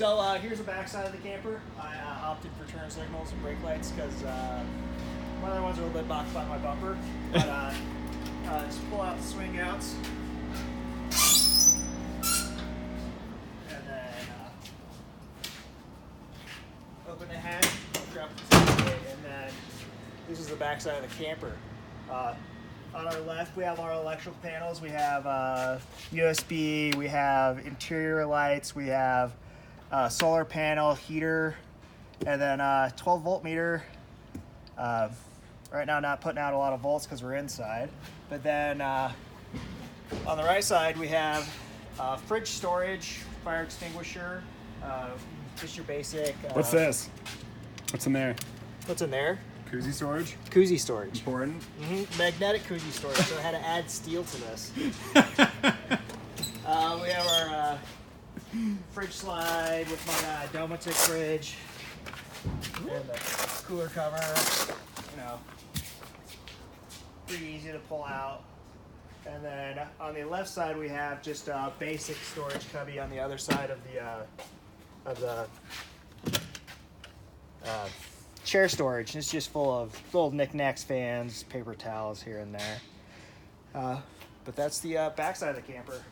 So here's the back side of the camper. I opted for turn signals and brake lights because one of the ones are a little bit boxed by my bumper. But just pull out the swing outs. And then open the hatch, drop the tailgate, and then this is the back side of the camper. On our left, we have our electrical panels. We have USB, we have interior lights, we have solar panel, heater, and then 12 volt meter. Right now not putting out a lot of volts because we're inside. But then on the right side, we have fridge storage, fire extinguisher, just your basic. What's this? What's in there? What's in there? Koozie storage? Koozie storage. Important. Magnetic koozie storage, so I had to add steel to this. We have our fridge slide with my Domotic fridge and the cooler cover, you know, pretty easy to pull out. And then on the left side we have just a basic storage cubby on the other side of the chair storage. It's just full of little knickknacks, fans, paper towels here and there. But that's the back side of the camper.